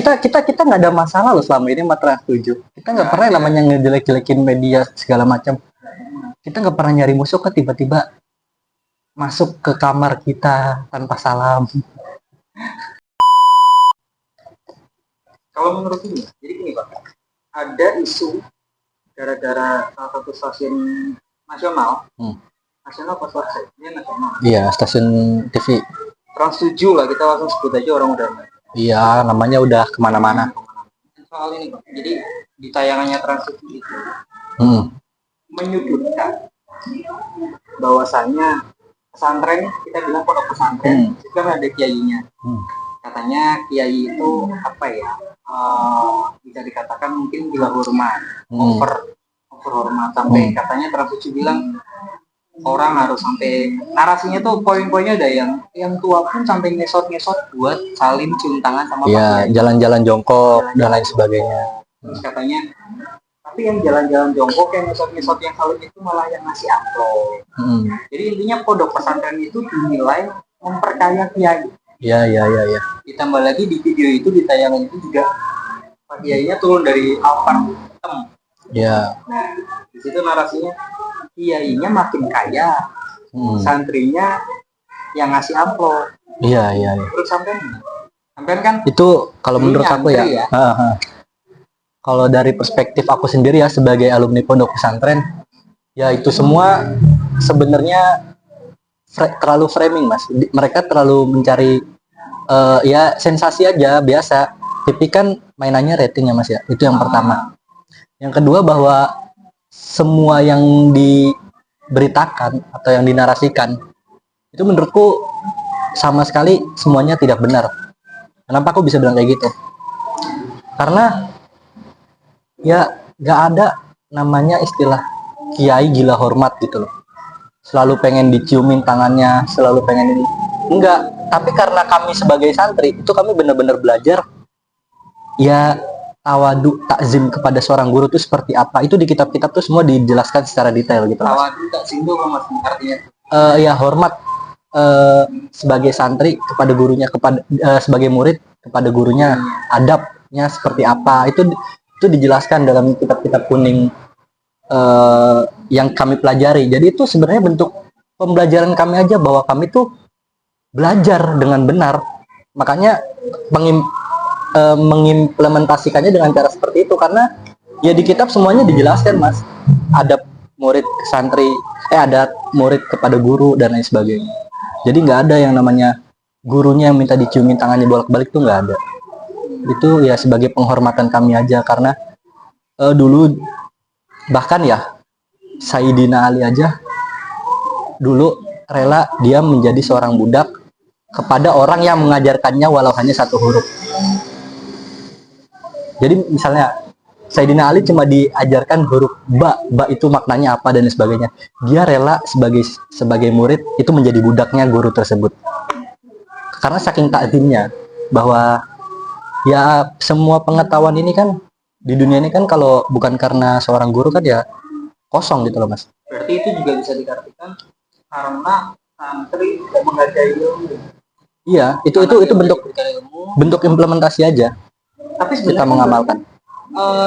Kita nggak ada masalah loh selama ini sama Trans 7. Kita nggak pernah namanya ngejelek-jelekin media segala macam. Kita nggak pernah nyari musuh kan tiba-tiba masuk ke kamar kita tanpa salam. Kalau menurut ini, jadi gini Pak, ada isu gara-gara salah satu stasiun nasional, nasional apa swasta? Ini nasional. Iya, stasiun TV. Trans 7 lah, kita langsung sebut aja orang udah. Iya, namanya udah kemana-mana. Soal ini Pak, jadi di tayangannya Trans 7 itu menyudutkan bahwasannya pesantren, kita bilang pondok pesantren, itu kan ada kiainya. Katanya kiai itu apa ya? Bisa dikatakan mungkin gila hormat, over hormat sampai katanya Trans 7 bilang orang harus sampai narasinya tuh poin-poinnya ada yang tua pun sampai ngesot-ngesot buat saling cium tangan sama Iya, jalan-jalan jongkok dan lain sebagainya. Terus katanya tapi yang jalan-jalan jongkok yang ngesot-ngesot yang saling itu malah yang ngasih amplop. Jadi intinya pondok pesantren itu dinilai memperkaya kiai. Iya. Ditambah lagi di video itu, di tayangan itu juga Pak Kiainya turun dari Alphard hitam. Iya. Nah, di situ narasinya kiainya makin kaya, santrinya yang ngasih amplop. Iya. Terus sampean kan itu kalau menurut aku ya. Kalau dari perspektif aku sendiri ya sebagai alumni pondok pesantren, ya itu semua sebenarnya terlalu framing Mas. Mereka terlalu mencari ya sensasi aja biasa. TV kan mainannya ratingnya Mas ya. Itu yang pertama. Yang kedua bahwa semua yang diberitakan atau yang dinarasikan itu menurutku sama sekali semuanya tidak benar. Kenapa aku bisa bilang kayak gitu? Karena ya nggak ada namanya istilah kiai gila hormat gitu loh. Selalu pengen diciumin tangannya, selalu pengen ini. Enggak, tapi karena kami sebagai santri itu kami benar-benar belajar ya tawadu takzim kepada seorang guru itu seperti apa. Itu di kitab-kitab tuh semua dijelaskan secara detail gitu. Tawadu takzim itu apa Mas artinya? Ya hormat sebagai santri kepada gurunya, kepada sebagai murid kepada gurunya, adabnya seperti apa. Itu dijelaskan dalam kitab-kitab kuning yang kami pelajari. Jadi itu sebenarnya bentuk pembelajaran kami aja bahwa kami tuh belajar dengan benar. Makanya mengimplementasikannya dengan cara seperti itu karena ya di kitab semuanya dijelaskan Mas. Adab murid ke santri, adab murid kepada guru dan lain sebagainya. Jadi nggak ada yang namanya gurunya yang minta diciumin tangannya bolak-balik tuh nggak ada. Itu ya sebagai penghormatan kami aja karena dulu bahkan ya Sayyidina Ali aja dulu rela dia menjadi seorang budak kepada orang yang mengajarkannya walau hanya satu huruf. Jadi misalnya Sayyidina Ali cuma diajarkan huruf ba itu maknanya apa dan sebagainya. Dia rela sebagai murid itu menjadi budaknya guru tersebut. Karena saking takzimnya bahwa ya semua pengetahuan ini kan di dunia ini kan kalau bukan karena seorang guru kan ya kosong gitu loh Mas. Berarti itu juga bisa diartikan karena santri tidak menghargai ilmu. Iya, itu bentuk implementasi aja. Tapi kita mengamalkan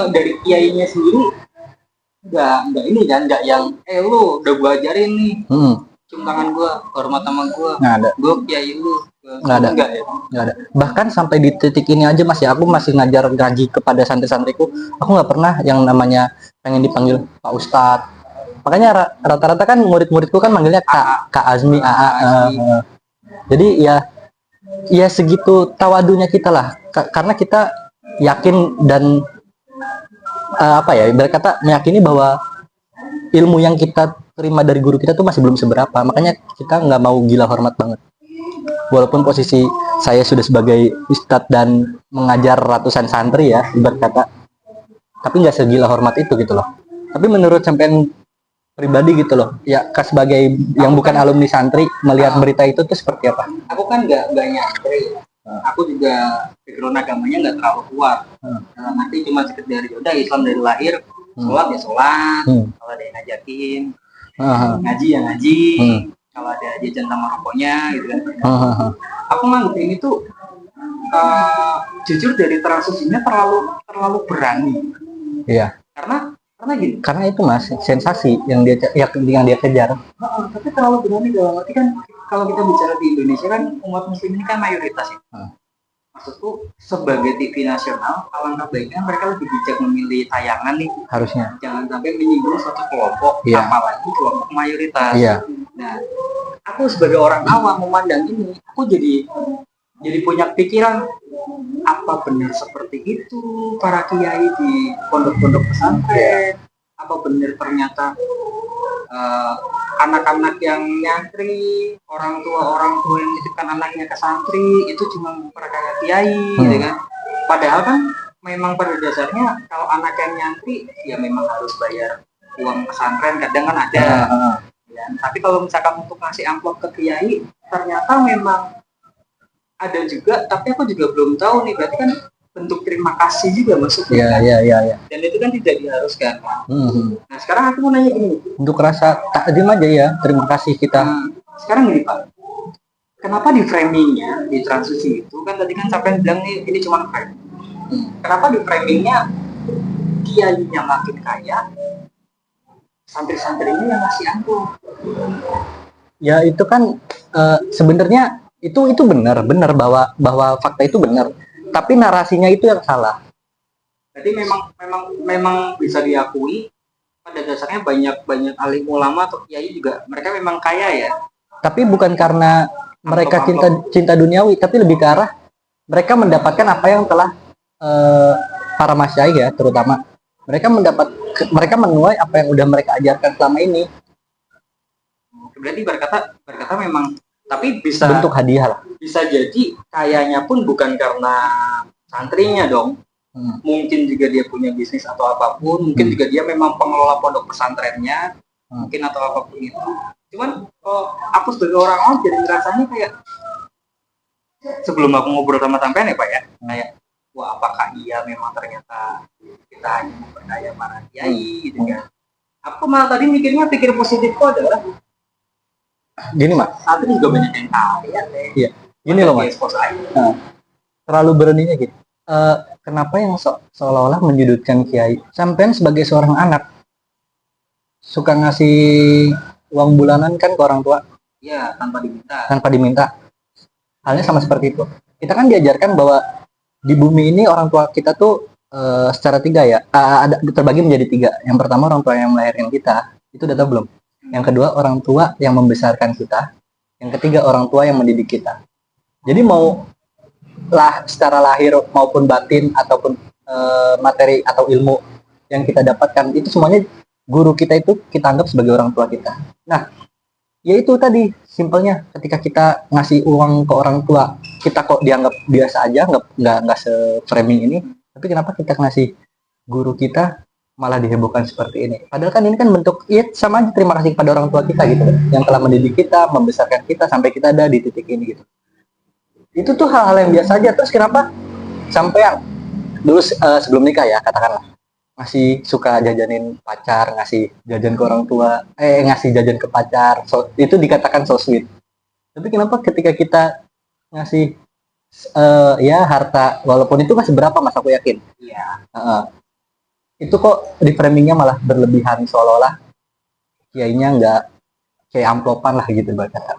dari kiainya sendiri nggak ini kan, nggak yang lu udah gua ajarin nih cium tangan gua, hormat sama gua, nggak ada. Gua kiai lu nggak ada. Bahkan sampai di titik ini aja Mas ya, aku masih ngaji kepada santri-santriku, aku nggak pernah yang namanya pengen dipanggil Pak Ustadz. Makanya rata-rata kan murid-muridku kan manggilnya Kak Azmi, jadi ya segitu tawadunya kita lah, karena kita yakin dan berkata meyakini bahwa ilmu yang kita terima dari guru kita tuh masih belum seberapa. Makanya kita nggak mau gila hormat banget. Walaupun posisi saya sudah sebagai ustadz dan mengajar ratusan santri ya, ibarat kata, tapi nggak segila hormat itu gitu loh. Tapi menurut sampean pribadi gitu loh, ya sebagai yang bukan alumni santri melihat berita itu tuh seperti apa? Aku kan nggak nyantri. Aku juga background agamanya nggak terlalu kuat. Nanti cuma sekedar udah Islam dari lahir, sholat ya sholat, kalau ada yang ngajakin, ngaji ya ngaji, kalau ada jajan sama rokoknya gitu kan. Aku nganggep ini tuh jujur dari transisinya terlalu berani. Iya. Karena gini. Karena itu Mas, sensasi yang dia kejar. Tapi terlalu berani dalam arti kan kalau kita bicara di Indonesia kan umat muslim ini kan mayoritas ya. Maksudku sebagai TV nasional, alangkah baiknya mereka lebih bijak memilih tayangan nih. Harusnya. Jangan sampai menyinggung suatu kelompok, apalagi kelompok mayoritas. Nah, aku sebagai orang awam memandang ini, aku jadi punya pikiran, apa benar seperti itu para kiai di pondok-pondok pesantren? Apa benar ternyata anak-anak yang nyantri, orang tua yang menitipkan anaknya ke santri itu cuma memperkaya kiai, gitu kan? Padahal kan memang pada dasarnya kalau anak yang nyantri ya memang harus bayar uang pesantren, kadang kan ada. Ya. Tapi kalau misalkan untuk ngasih amplop ke kiai, ternyata memang ada juga, tapi aku juga belum tahu nih, berarti kan bentuk terima kasih juga maksudnya. Iya. Dan itu kan tidak diharuskan. Nah sekarang aku mau nanya gini. Untuk rasa takdim aja ya, terima kasih kita. Sekarang gini Pak, kenapa di framingnya di transisi itu kan tadi kan sampai bilang nih ini cuma frame. Kenapa di framingnya kiainya makin kaya, santri-santrinya yang masih angkuh? Ya itu kan sebenarnya itu benar bahwa fakta itu benar. Tapi narasinya itu yang salah. Jadi memang bisa diakui pada dasarnya banyak alim ulama atau kiai juga mereka memang kaya ya. Tapi bukan karena mereka cinta duniawi, tapi lebih ke arah mereka mendapatkan apa yang telah para masyayikh ya terutama mereka menuai apa yang udah mereka ajarkan selama ini. Berarti berkata memang, tapi bisa bentuk hadiah lah. Bisa jadi kayanya pun bukan karena santrinya dong. Mungkin juga dia punya bisnis atau apapun, mungkin juga dia memang pengelola pondok pesantrennya, mungkin atau apapun itu. Cuman aku sebagai orang awam jadi rasanya kayak sebelum aku ngobrol sama sampean ya Pak ya, kayak wah apakah iya memang ternyata kita hanya memperkaya para kiai gitu kan. Aku malah tadi pikir positifku adalah gini Mas, santri juga banyak yang kaya deh. Iya. Gini loh Mas, terlalu beraninya gitu. Kenapa yang seolah-olah menyudutkan kiai? Sampean sebagai seorang anak suka ngasih uang bulanan kan ke orang tua? Iya, tanpa diminta. Halnya sama seperti itu. Kita kan diajarkan bahwa di bumi ini orang tua kita tuh secara tiga ya, ada terbagi menjadi tiga. Yang pertama orang tua yang melahirkan kita, itu udah tahu belum? Yang kedua orang tua yang membesarkan kita. Yang ketiga orang tua yang mendidik kita. Jadi mau secara lahir maupun batin ataupun materi atau ilmu yang kita dapatkan itu semuanya guru kita itu kita anggap sebagai orang tua kita. Nah, ya itu tadi simpelnya, ketika kita ngasih uang ke orang tua kita kok dianggap biasa aja, nggak se-framing ini. Tapi kenapa kita ngasih guru kita malah dihebohkan seperti ini? Padahal kan ini kan bentuk sama aja terima kasih kepada orang tua kita gitu, yang telah mendidik kita, membesarkan kita sampai kita ada di titik ini gitu. Itu tuh hal-hal yang biasa aja. Terus kenapa sampai dulu sebelum nikah ya katakanlah masih suka jajanin pacar, ngasih jajan ke orang tua, ngasih jajan ke pacar, itu dikatakan so sweet. Tapi kenapa ketika kita ngasih ya harta, walaupun itu masih berapa Mas, aku yakin. Iya. Itu kok di framingnya malah berlebihan, seolah-olah kiainya nggak kayak amplopan lah gitu berkata.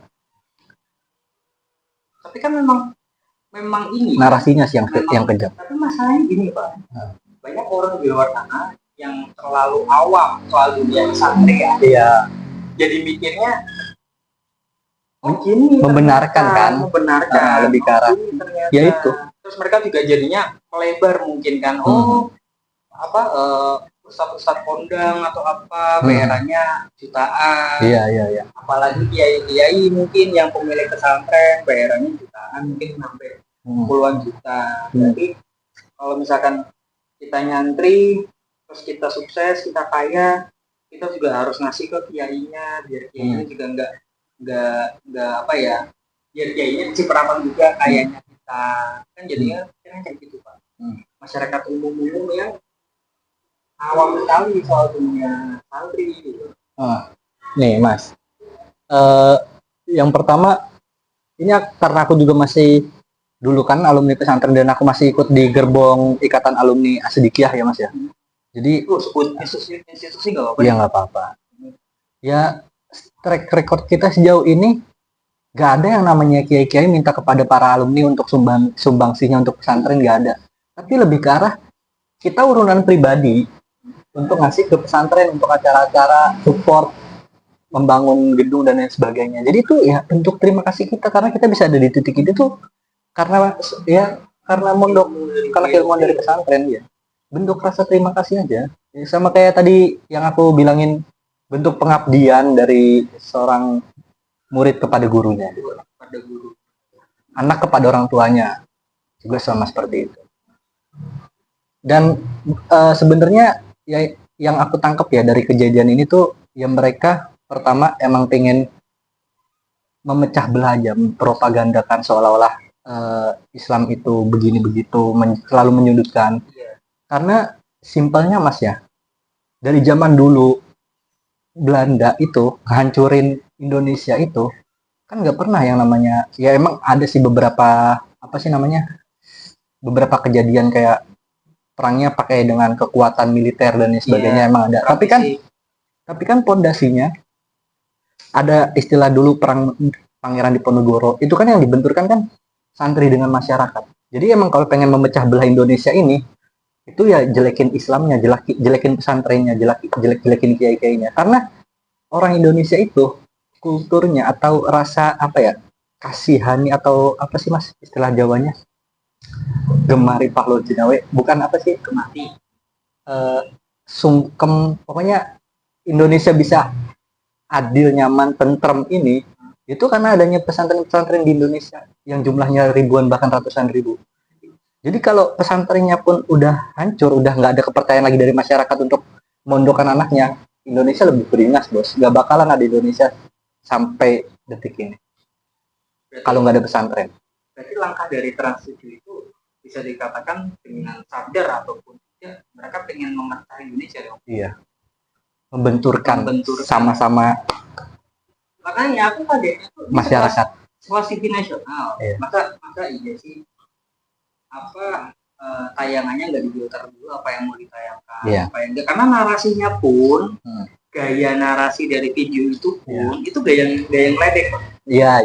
Tapi kan memang ini narasinya sih yang kejam. Tapi masalahnya gini Pak, banyak orang di luar sana yang terlalu awam soal dunia pesantren ya. Iya. Jadi mikirnya gini, membenarkan lebih ke arah ya itu. Terus mereka juga jadinya melebar mungkin kan. Ustadz kondang atau apa bayarannya jutaan. Iya. Apalagi kiai mungkin yang pemilik pesantren bayarannya jutaan, mungkin sampai puluhan juta. Jadi kalau misalkan kita nyantri terus kita sukses, kita kaya, kita juga harus ngasih ke kiainya biar kiainya juga nggak apa ya, biar kiainya cipratan juga kayaknya kita. Kan jadinya kayak gitu Pak. Masyarakat umum yang awam sekali soal dunia santri gitu. Nih Mas, yang pertama ini karena aku juga masih dulu kan alumni pesantren dan aku masih ikut di gerbong ikatan alumni Asidikiyah ya Mas ya. Jadi sebut institusi nggak apa-apa. ya nggak apa-apa. Ya track record kita sejauh ini nggak ada yang namanya kiai-kiai minta kepada para alumni untuk sumbangsihnya untuk pesantren, nggak ada. Tapi lebih ke arah kita urunan pribadi untuk ngasih ke pesantren untuk acara-acara support, membangun gedung dan lain sebagainya. Jadi itu ya bentuk terima kasih kita karena kita bisa ada di titik itu tuh karena mondok, karena keilmuan dari pesantren ya. Bentuk rasa terima kasih aja. Ya, sama kayak tadi yang aku bilangin, bentuk pengabdian dari seorang murid kepada gurunya. Pada guru. Anak kepada orang tuanya juga sama seperti itu. Dan sebenarnya ya yang aku tangkap ya dari kejadian ini tuh ya mereka pertama emang pengen memecah belah aja, mempropagandakan seolah-olah Islam itu begini begitu, selalu menyudutkan. Karena simpelnya Mas ya, dari zaman dulu Belanda itu ngancurin Indonesia itu kan nggak pernah yang namanya, ya emang ada sih beberapa beberapa kejadian kayak perangnya pakai dengan kekuatan militer dan lain sebagainya, emang ada. Tapi kan pondasinya ada istilah dulu perang Pangeran Diponegoro itu kan yang dibenturkan kan santri dengan masyarakat. Jadi emang kalau pengen memecah belah Indonesia ini itu ya jelekin Islamnya, jelekin pesantrennya, jelekin kiai-kiainya. Karena orang Indonesia itu kulturnya atau rasa kasihani atau apa sih Mas istilah Jawanya? Gemari Pahlo Jinawe, bukan apa sih? Kemati. Sungkem, pokoknya Indonesia bisa adil, nyaman, tentrem ini itu karena adanya pesantren-pesantren di Indonesia yang jumlahnya ribuan bahkan ratusan ribu. Jadi kalau pesantrennya pun udah hancur, udah nggak ada kepercayaan lagi dari masyarakat untuk mondokkan anaknya, Indonesia lebih beringas bos, nggak bakalan ada Indonesia sampai detik ini kalau nggak ada pesantren. Berarti langkah dari Trans 7 itu bisa dikatakan dengan sadar ataupun tidak, mereka pengen memecah Indonesia dong. Iya, membenturkan. Sama-sama. Makanya aku kaget itu masyarakat sekolah TV nasional. Iya. Maka iya sih tayangannya nggak difilter dulu apa yang mau ditayangkan, apa yang enggak, karena narasinya pun gaya narasi dari video itu pun itu gaya yang ledek. Iya.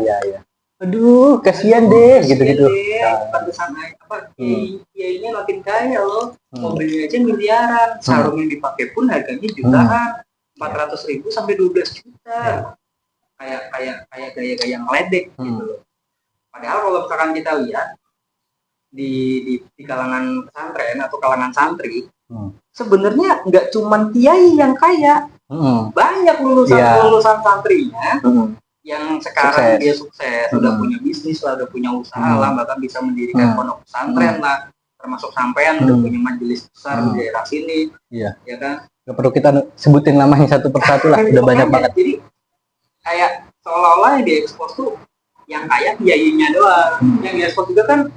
Aduh, kasihan deh gitu-gitu. Pantesan kiainya makin kaya loh. Mobilnya aja miliaran, sarung yang dipakai pun harganya jutaan, 400.000 sampai 12 juta. Kayak gaya-gaya yang ledek gitu loh. Padahal kalau misalkan kita lihat di kalangan pesantren atau kalangan santri, sebenarnya nggak cuman kiai yang kaya, banyak lulusan santrinya yang sekarang dia sukses, udah punya bisnis lah, udah punya usaha lah, bahkan bisa mendirikan pondok pesantren lah, termasuk sampean udah punya majelis besar di daerah sini, ya kan? Gak perlu kita sebutin namanya satu persatu lah, udah banyak banget. Jadi kayak seolah-olah yang diekspos tuh yang kaya kiainya doang, yang diekspos juga kan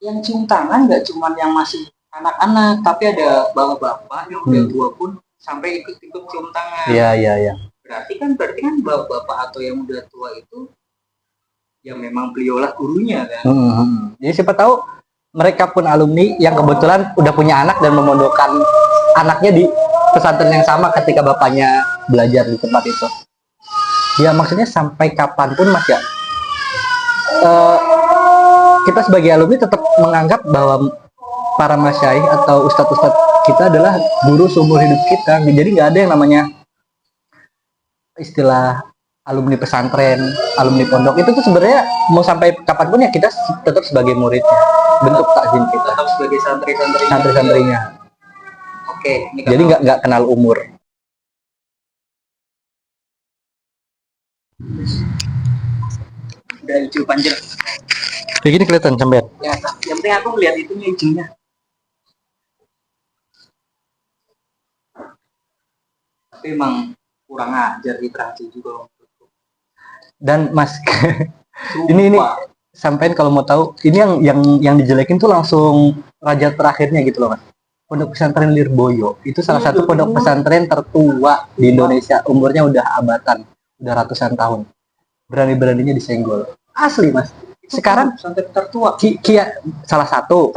yang cium tangan nggak cuma yang masih anak-anak, tapi ada bapak-bapak yang udah tua pun sampai ikut-ikut cium tangan. Iya. Berarti kan bapak-bapak atau yang udah tua itu ya memang beliaulah gurunya kan. Jadi siapa tahu mereka pun alumni yang kebetulan udah punya anak dan memondokkan anaknya di pesantren yang sama ketika bapaknya belajar di tempat itu. Ya maksudnya sampai kapanpun Mas ya, kita sebagai alumni tetap menganggap bahwa para masyaikh atau ustadz-ustadz kita adalah guru seumur hidup kita. Jadi nggak ada yang namanya istilah alumni pesantren, alumni pondok. Itu tuh sebenarnya mau sampai kapanpun ya kita tetap sebagai muridnya. Bentuk takzim kita. Tetap sebagai santri-santrinya. Oke. Jadi nggak kenal umur. Udah hijau panjang. Kayak gini kelihatan sampai. Ya, yang penting aku ngeliat itunya hijaunya. Tapi emang kurang ajar di Trans juga. Dan Mas, ini sampein kalau mau tahu, ini yang dijelekin tuh langsung raja terakhirnya gitu loh Mas. Pondok pesantren Lirboyo itu salah satu pondok pesantren tertua di Indonesia, umurnya udah abatan, udah ratusan tahun. Berani-beraninya disenggol. Asli Mas. sekarang pesantren tertua. Salah satu.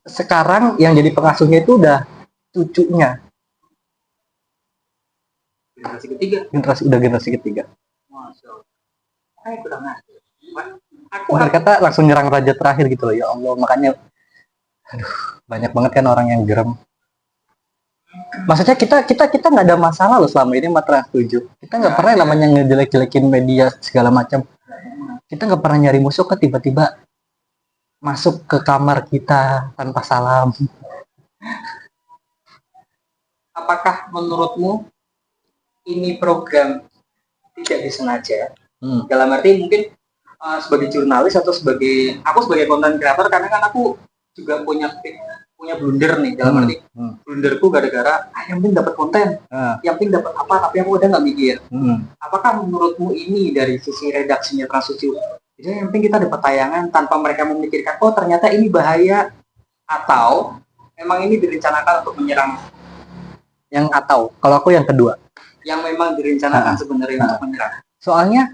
Sekarang yang jadi pengasuhnya itu udah cucunya. Generasi ketiga. Masya Allah. Kayak kurang ajar. Aku kata langsung nyerang raja terakhir gitu loh, ya Allah. Makanya banyak banget kan orang yang gerem. Maksudnya kita nggak ada masalah loh selama ini sama Trans 7. Kita nggak pernah namanya ngejelek-jelekin media segala macam. Kita nggak pernah nyari musuh kan, tiba-tiba masuk ke kamar kita tanpa salam. Apakah menurutmu ini program tidak disengaja? Dalam arti mungkin sebagai jurnalis atau sebagai konten kreator, karena kan aku juga punya blunder nih, dalam arti blunderku gara-gara yang penting dapat konten, yang penting dapat apa, tapi aku udah nggak mikir. Apakah menurutmu ini dari sisi redaksinya Trans 7, jadi yang penting kita dapat tayangan tanpa mereka memikirkan oh ternyata ini bahaya, atau memang ini direncanakan untuk menyerang? Yang atau kalau aku yang kedua, yang memang direncanakan sebenarnya untuk menyerang. Soalnya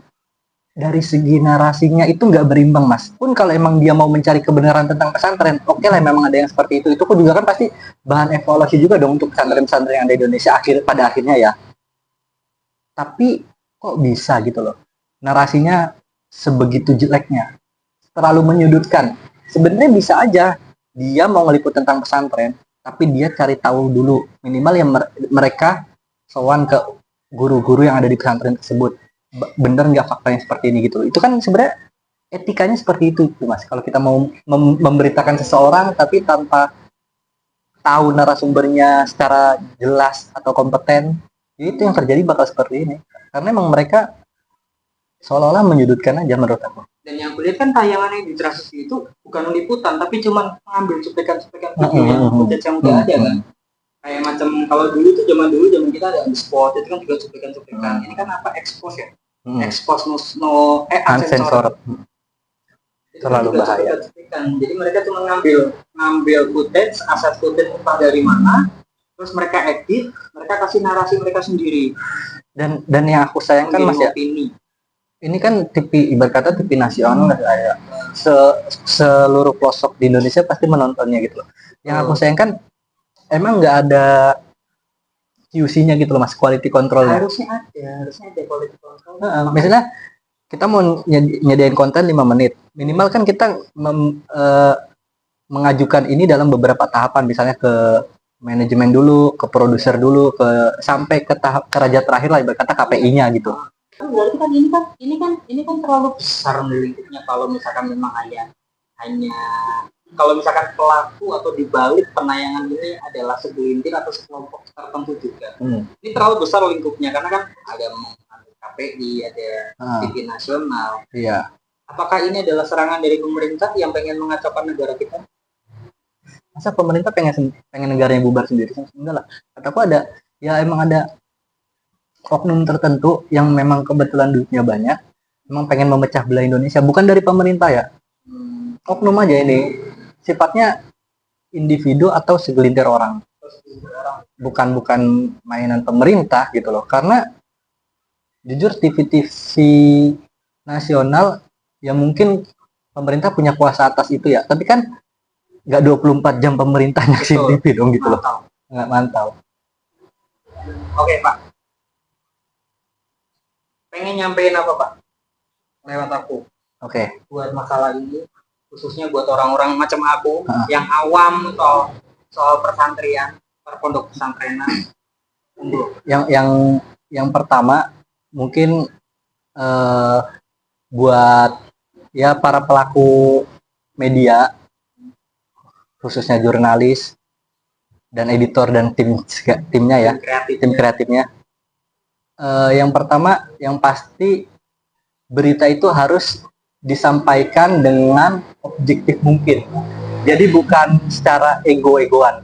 dari segi narasinya itu nggak berimbang, Mas. Pun kalau emang dia mau mencari kebenaran tentang pesantren, oke lah, memang ada yang seperti itu. Itu pun juga kan pasti bahan evaluasi juga dong untuk pesantren-pesantren yang ada di Indonesia pada akhirnya ya. Tapi kok bisa gitu loh, narasinya sebegitu jeleknya, terlalu menyudutkan. Sebenarnya bisa aja dia mau ngeliput tentang pesantren, tapi dia cari tahu dulu, minimal yang mereka sowan ke guru-guru yang ada di pesantren tersebut, bener nggak faktanya seperti ini gitu. Itu kan sebenarnya etikanya seperti itu Mas. Kalau kita mau memberitakan seseorang tapi tanpa tahu narasumbernya secara jelas atau kompeten, itu yang terjadi bakal seperti ini. Karena emang mereka seolah-olah menyudutkan aja menurut aku. Dan yang kulihat kan tayangan yang di Trans itu bukan liputan, tapi cuma mengambil cuplikan-cuplikan video yang udah ada kan. Kayak macam kalau dulu zaman kita ada on the spot, itu kan juga cuplikan-cuplikan. Ini kan apa, expose ya? Expose no unsensor. Terlalu kan bahaya. Jadi mereka cuma ngambil footage, aset footage entah dari mana, terus mereka edit, mereka kasih narasi mereka sendiri. Dan yang aku sayangkan Mas ya, ini kan TV, ibarat kata TV nasional ya. Seluruh pelosok di Indonesia pasti menontonnya gitu loh. Yang aku sayangkan emang nggak ada QC-nya gitu loh Mas, quality control-nya. Harusnya ada quality control. Misalnya kita mau nyediain konten 5 menit, minimal kan kita mengajukan ini dalam beberapa tahapan, misalnya ke manajemen dulu, ke produser dulu, sampai ke tahap ke raja terakhir lah, ibarat kata KPI-nya gitu. Berarti kan ini kan terlalu besar lingkupnya kalau misalkan memang hanya kalau misalkan pelaku atau dibalik penayangan ini adalah segelintir atau sekelompok tertentu juga. Ini terlalu besar lingkupnya, karena kan ada KPI, ada TV nasional. Iya. Apakah ini adalah serangan dari pemerintah yang pengen mengacaukan negara kita? Masa pemerintah pengen negaranya bubar sendiri? Enggak lah. Kataku emang ada oknum tertentu yang memang kebetulan duitnya banyak, memang pengen memecah belah Indonesia, bukan dari pemerintah ya. Oknum aja ini, sifatnya individu atau segelintir orang, bukan mainan pemerintah gitu loh. Karena jujur TV nasional ya mungkin pemerintah punya kuasa atas itu ya, tapi kan nggak 24 jam pemerintah nyaksin TV dong gitu loh. Nggak mantau. Oke Pak, pengen nyampein apa Pak lewat aku? Oke. Buat masalah ini, khususnya buat orang-orang macam aku yang awam soal pesantren, pondok pesantrenan. Yang pertama mungkin buat ya para pelaku media, khususnya jurnalis dan editor dan timnya ya, tim kreatifnya. Yang pertama, yang pasti berita itu harus disampaikan dengan objektif mungkin. Jadi bukan secara ego-egoan.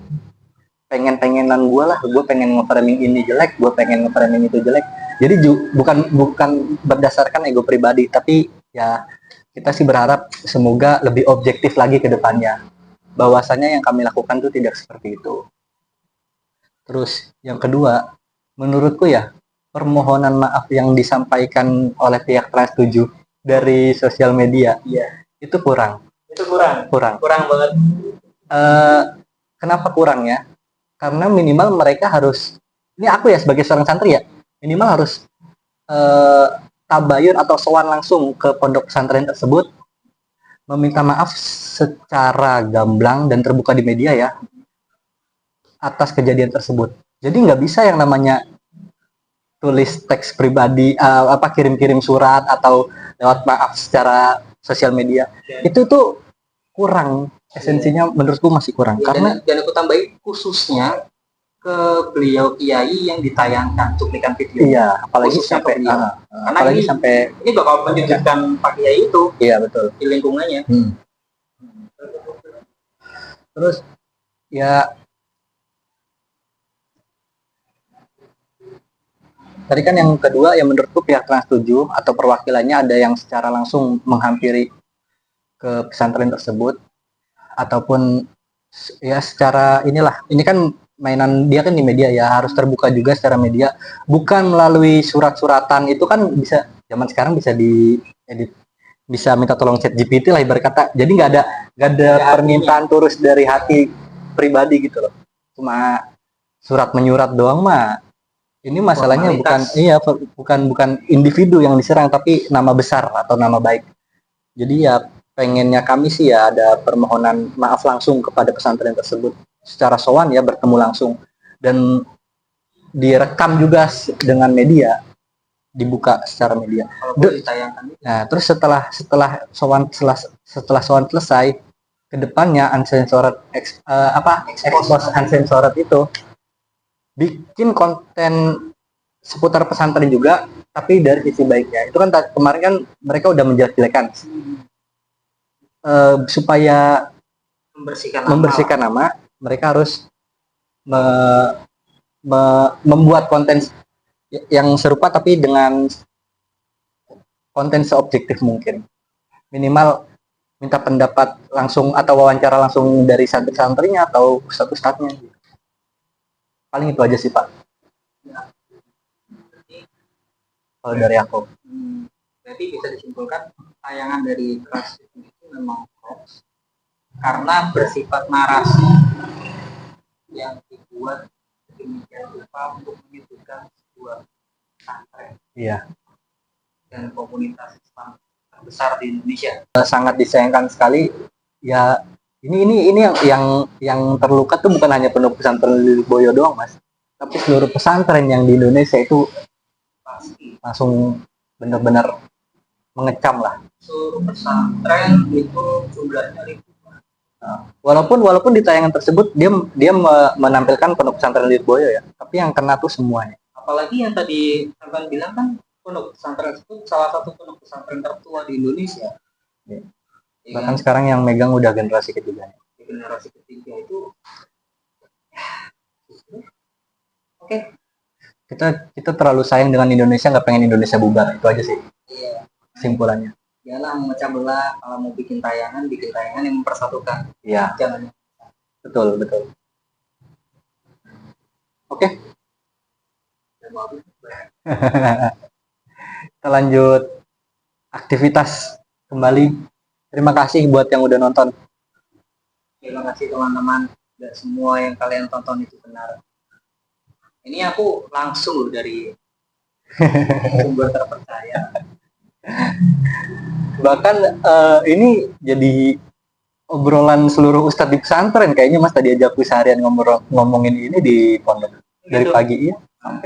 Pengen-pengenan gue lah, gue pengen nge-framing ini jelek, gue pengen nge-framing itu jelek. Jadi bukan berdasarkan ego pribadi, tapi ya kita sih berharap semoga lebih objektif lagi ke depannya. Bahwasanya yang kami lakukan itu tidak seperti itu. Terus yang kedua, menurutku ya, permohonan maaf yang disampaikan oleh pihak Trans 7 dari sosial media. Iya. Itu kurang. Itu kurang banget. Eh, Kenapa kurang ya? Karena minimal mereka harus, ini aku ya sebagai seorang santri ya, minimal harus tabayun atau sowan langsung ke pondok pesantren tersebut, meminta maaf secara gamblang dan terbuka di media ya atas kejadian tersebut. Jadi nggak bisa yang namanya tulis teks pribadi, kirim-kirim surat atau lewat maaf secara sosial media. Itu tuh kurang, esensinya menurutku masih kurang. Karena dan aku tambahin khususnya ke beliau kiai yang ditayangkan cuplikan video. Iya, apalagi Khususnya sampai ke beliau. karena Karena apalagi ini- sampai Ini bakal menjadikan Pak Kiai itu iya betul. di lingkungannya. Terus ya tadi kan yang kedua yang menurutku pihak Trans 7 atau perwakilannya ada yang secara langsung menghampiri ke pesantren tersebut ataupun ya secara inilah, ini kan mainan dia kan di media ya, harus terbuka juga secara media, bukan melalui surat-suratan. Itu kan bisa zaman sekarang bisa diedit, bisa minta tolong chat GPT lah ibarat kata. Jadi nggak ada permintaan tulus dari hati pribadi gitu loh, cuma surat menyurat doang mah. Ini masalahnya bukan individu yang diserang, tapi nama besar atau nama baik. Jadi ya pengennya kami sih ya ada permohonan maaf langsung kepada pesantren tersebut secara sowan ya, bertemu langsung dan direkam juga dengan media, dibuka secara media. Ditayangkan. Nah, terus setelah sowan selesai, kedepannya uncensored expose uncensored itu bikin konten seputar pesantren juga, tapi dari sisi baiknya. Itu kan kemarin kan mereka udah menjelek-jelekan supaya membersihkan nama, mereka harus membuat konten yang serupa tapi dengan konten seobjektif mungkin. Minimal minta pendapat langsung atau wawancara langsung dari santri-santrinya atau ustadz-ustadznya. Paling itu aja sih Pak. Kalau dari aku. Berarti bisa disimpulkan tayangan dari Trans itu memang hoax karena bersifat narasi yang dibuat demikian rupa untuk menyudutkan sebuah pesantren. Iya. Dan komunitas Islam terbesar di Indonesia. Sangat disayangkan sekali ya. Ini yang terluka tuh bukan hanya pondok pesantren Lirboyo doang Mas, tapi seluruh pesantren yang di Indonesia itu Pasti langsung benar-benar mengecam lah. seluruh pesantren itu jumlahnya ribuan. Walaupun di tayangan tersebut dia menampilkan pondok pesantren Lirboyo ya, tapi yang kena tuh semuanya. Apalagi yang tadi Abang bilang kan pondok pesantren itu salah satu pondok pesantren tertua di Indonesia. Ya. Bahkan sekarang yang megang udah generasi ketiga. Generasi ketiga itu oke. Kita terlalu sayang dengan Indonesia, nggak pengen Indonesia bubar, itu aja sih. Iya. Kesimpulannya. Janganlah memecah belah, kalau mau bikin tayangan yang mempersatukan. Iya. Jangan. Betul. Oke. Kita lanjut aktivitas kembali. Terima kasih buat yang udah nonton. Terima kasih teman-teman. Dan semua yang kalian tonton itu benar. Ini aku langsung dari sumber terpercaya. Bahkan ini jadi obrolan seluruh ustadz di pesantren kayaknya Mas, tadi aja aku seharian ngomongin ini di pondok dari pagi ya sampai